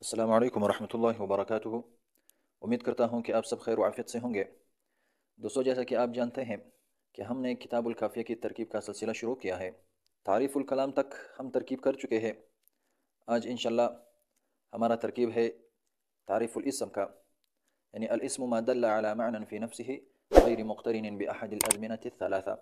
अस्सलाम वालेकुम वरहमतुल्लाहि वबरकातुहू। उम्मीद करता हूँ कि आप सब खैर आफियत से होंगे। दोस्तों, जैसा कि आप जानते हैं कि हमने किताबुल काफ़िया की तरकीब का सिलसिला शुरू किया है। तारीफ़ुल कलाम तक हम तरकीब कर चुके हैं। आज इंशाल्लाह हमारा तरकीब है तारीफ़ुल इस्म का, यानी अल इस्मु मा दल्ला अला मअनन फ़ी नफ्सिही गैर मुक़्तरिनिन बिअहदिल अज़मिनति थलाथा।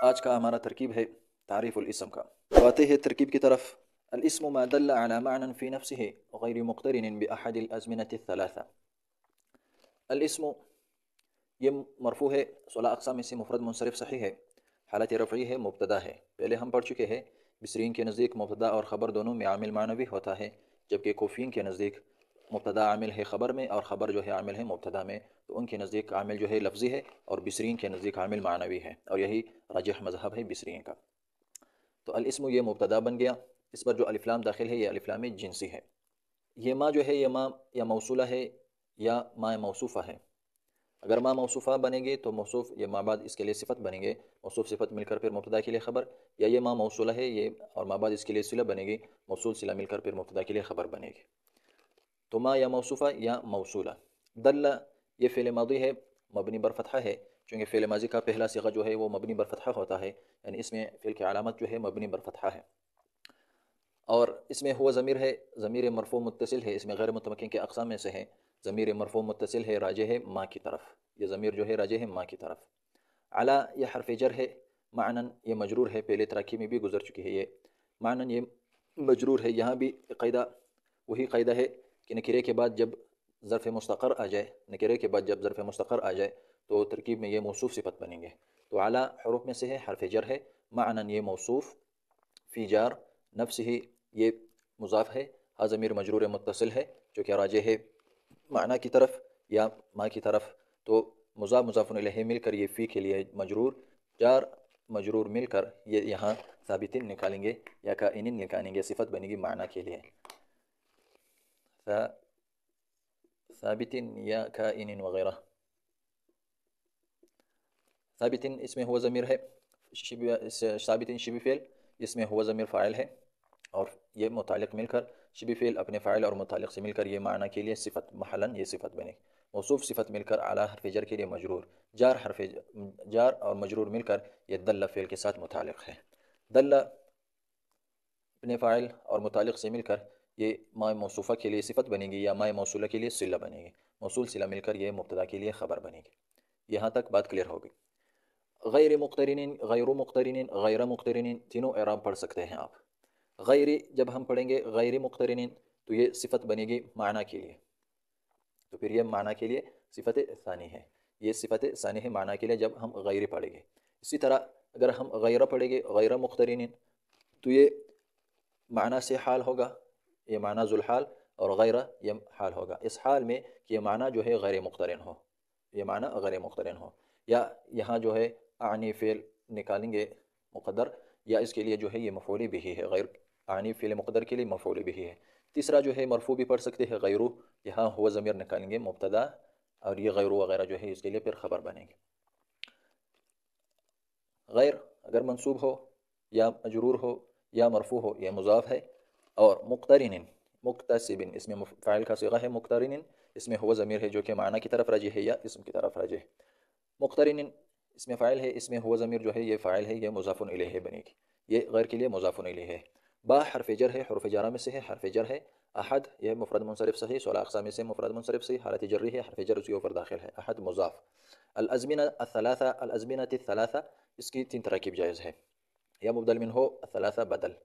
आज का हमारा तरकीब है तारीफ़ुल इस्म का। तो आते हैं तरकीब की तरफ। अल इस्मु मा दल्ला अला मअनन फ़ी नफ्सिही गैर मुक़्तरिनिन बिअहदिल अज़मिनति थलाथा। अल इस्मु ये मरफू है, 16 अक़साम में से मुफ़रद मुनसरिफ सही है, हालत रफ़ई है, मुब्तदा है। पहले हम पढ़ चुके हैं बिसरीन के नज़दीक मुब्तदा और ख़बर दोनों में आमिल मानवी होता है, जबकि कोफ़ीन के नज़दीक मुब्तदा आमिल है ख़बर में और ख़बर जो है आमिल है मुब्तदा में। तो उनके नज़दीक आमिल जो है लफ्ज़ी है और बिसरीन के नज़दीक आमिल मानवी है, और यही राजिह मज़हब है बिसरीन का। तो अल इस्मु ये मुब्तदा बन गया। इस पर जो अलिफ़ लाम दाखिल है ये अलिफ़ लाम जिनसी है। ये माँ जो है ये माँ या मौसूला है या माँ मौसूफ़ा है। अगर माँ मौसूफ़ा बनेंगे तो मौसूफ़ ये माँ बाद इसके लिए सिफ़त बनेंगे, मौसूफ़ सिफ़त मिलकर फिर मुब्तदा के लिए ख़बर, या ये माँ मौसूला है ये और माँ बाद इसके लिए सिला बनेगी, मौसूल सिला मिलकर फिर मुब्तदा के लिए ख़बर बनेगी। तो माँ या मौसूफ़ा या मौसूला। दल्ला ये फ़िल मादी है, मबनी बर फ़तहा है, चूँकि फ़िल माज़ी का पहला सिगा जो है वो मबनी बर फ़तहा होता है, यानी इसमें फ़िल की अलामत जो है मबनी बर फ़तहा है। और इसमें हुआ ज़मीर है, ज़मीर मरफ़ू मुत्तसिल है, इसमें गैर मुतमक्किन के अक़साम में से है। ज़मीर मरफ़ू मुत्तसिल है, राजे है माँ की तरफ, ये ज़मीर जो है राजे है माँ की तरफ। अला ये हरफ जर है, मानन ये मजरूर है, पहले तराकी में भी गुजर चुकी है ये। मानन ये मजरूर है, यहाँ भी क़ायदा वही क़ायदा है कि नकिरे के बाद जब ज़र्फ़ मुस्तक़र आ जाए, नकिरे के बाद जब ज़र्फ़ मुस्तक़र आ जाए तो तरकीब में ये मौसूफ़ सिफ़त बनेंगे। तो अला हरूफ में से है, हरफ जर है, मानन ये मौसूफ़, फ़ी जार नफ्सिही ये मुज़ाफ़ है, हा ज़मीर मजरूर मुत्तसिल है जो कि राजे है माना की तरफ या माँ की तरफ। तो मुज़ाफ़ मुज़ाफ़ुन इलैहि मिलकर ये फ़ी के लिए मजरूर, जार मजरूर मिलकर ये यहाँ साबितिन निकालेंगे या काइनिन निकालेंगे, सिफ़त बनेगी माना के लिए। साबितिन या काइनिन वगैरह। साबितिन इसमें हुआ ज़मीर है, साबितिन शिबी फ़ेल, इसमें हुआ ज़मीर फ़ाइल है और ये मुतालिक मिलकर शिबी फ़ेल अपने फ़ाइल और मुतालिक से मिलकर ये माना के लिए सिफ़त महलन ये सिफ़त बनेगी। मौसूफ़ सिफ़त मिलकर आला हरफ जर के लिए मजरूर, जार हरफ जार और मजरूर मिलकर ये दल्ला फ़ेल के साथ मुतालिक है। दल्ला अपने फ़ाइल और मुतालिक से मिलकर ये माए मौसूफ़ा के लिए सिफ़त बनेगी या माए मौसूला के लिए सिला बनेगी, मौसूल सिला मिलकर ये मुब्तदा के लिए ख़बर बनेगी। यहाँ तक बात क्लियर होगी। गैर मुक़्तरिनिन, गैर मुक़्तरिनिन, गैर मुक़्तरिनिन तीनों एराब पढ़ सकते हैं आप। गैरी जब हम पढ़ेंगे गैर मुक़्तरिनिन तो ये सिफ़त बनेगी माना के लिए, तो फिर ये माना के लिए सिफ़त सानी है, ये सिफ़त सानी है माना के लिए जब हम गैर पढ़ेंगे। इसी तरह अगर हम गैर पढ़ेंगे गैर मुक़्तरिनिन तो ये माना से हाल होगा, ये माना ज़ुल हाल, और गैर ये हाल होगा इस हाल में कि ये माना जो है गैर मुक़्तरिन हो, ये माना गैर मुक़्तरिन हो। या यहाँ जो है आनी फ़ेल निकालेंगे मुक़द्दर, या इसके लिए जो है ये मफ़ऊल बिही है, गैर आनी फ़ेल मुक़द्दर के लिए मफ़ऊल बिही है। तीसरा जो है मरफ़ू भी पढ़ सकते हैं गैरू, यहाँ हुआ ज़मीर निकालेंगे मुब्तदा और ये गैरू वगैरह जो है इसके लिए फिर ख़बर बनेंगे। गैर अगर मंसूब हो या मजरूर हो या मरफू हो ये मुज़ाफ़ है। और मुक़्तरिनिन मुक्तसिबिन इसमें फ़ाइल का सिगा है, मुक़्तरिनिन इसमें हुआ ज़मीर है जो कि माना की तरफ राजी है या इसम की तरफ राजी है। मुक़्तरिनिन इसमें फ़ाइल है, इसमें हुआ ज़मीर जो है ये फ़ाइल है, ये मुज़ाफ़ुन इलैहि बनेगी, ये गैर के लिए मुज़ाफ़ुन इलैहि है। बा हरफ जर है, हुरूफ़ जारा में से है, हरफ जर है। अहद यह मुफ़रद मुनसरिफ सही, 16 अक़साम में से मुफ़रद मुनसरिफ सही, हालत जर्री है, हरफ जर उसी ऊपर दाखिल है। अहद मुज़ाफ़। अल अज़मिना अल-सलासा, अल अज़मिनति सलासा इसकी तीन तरकीब जायज़ है, या मुबदल मिन हो अल-सलासा बदल,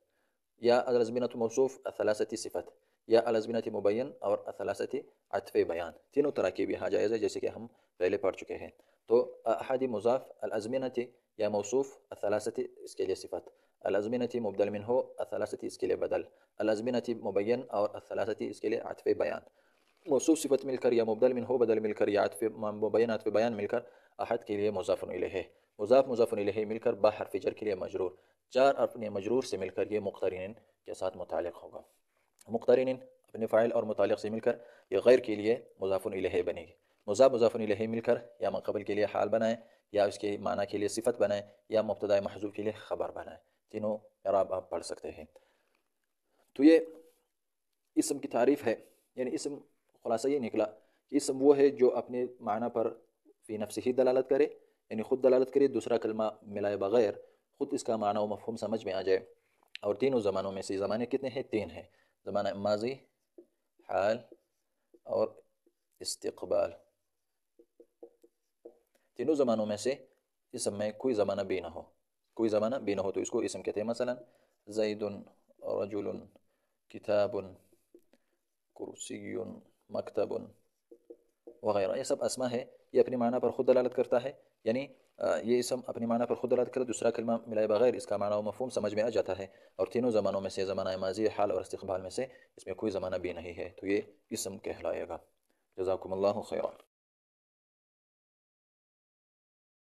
या अल अज़मिनतु मौसूफ़ अल-सलासति सिफ़त, या अल अज़मिनति मुबय्यन और अल-सलासति अत्फ़े बयान। तीनों तरकीब यहाँ जायज़ है जैसे कि हम पहले पढ़ चुके हैं। तो अहदी मुज़ाफ़, अल अज़मिनति या मौसूफ़, अल-सलासति इसके लिए सिफ़त, अल अज़मिनति मुबदल मिन हो, अल-सलासति इसके लिए बदल, अल अज़मिनति मुबय्यन और अल-सलासति इसके लिए अत्फ़े बयान। मौसूफ़ सिफ़त मिलकर या मुबदल मिन हो बदल मिलकर या अत्फ़े मुबय्यन अत्फ़े बयान मिलकर अहद के लिए मुज़ाफ़ुन इलैहि, मुज़ाफ़ मुज़ाफ़ुन इलैहि मिलकर बा हर्फ़ जर के लिए मजरूर, चार अपने मजरूर से मिलकर ये मुक़्तरिनिन के साथ मुतालिक होगा। मुक़्तरिनिन अपने फ़ाइल और मुतालिक से मिलकर ये गैर के लिए मुज़ाफ़ुन इलैहि बनेगी। मुज़ाफ़ मुज़ाफ़ुन इलैहि मिलकर या माक़बल के लिए हाल बनाएँ, या उसके माना के लिए सिफ़त बनाएँ, या मुब्तदा महज़ूफ़ के लिए ख़बर बनाएँ। तीनों एराब आप पढ़ सकते हैं। तो ये اسم کی تعریف ہے، یعنی اسم خلاصہ یہ نکلا کہ اسم وہ ہے جو اپنے معنی پر فی نفسہ ہی دلالت کرے، یعنی خود دلالت کرے، دوسرا کلمہ ملائے بغیر خود اس کا معنی و مفہوم سمجھ میں آ جائے۔ اور تینوں زمانوں میں سے زمانے کتنے ہیں؟ 3 ہیں، زمانہ ماضی، حال اور استقبال۔ تینوں زمانوں میں سے اسم میں کوئی زمانہ بے نہ ہو، کوئی زمانہ بے نہ ہو تو اس کو اسم کہتے ہیں۔ مثلا زید، رجل، کتاب، کرسی، مکتب وغیرہ، یہ سب اسما ہے، یہ اپنے معنی پر خود دلالت کرتا ہے، یعنی یہ اسم اپنے معنی پر خود دلالت کرتا ہے، دوسرا کلمہ ملائے بغیر اس کا معنی و مفہوم سمجھ میں آ جاتا ہے۔ اور تینوں زمانوں میں سے زمانہ ماضی، حال اور استقبال میں سے اس میں کوئی زمانہ بھی نہیں ہے تو یہ اسم کہلائے گا۔ جزاکم اللہ خیرا۔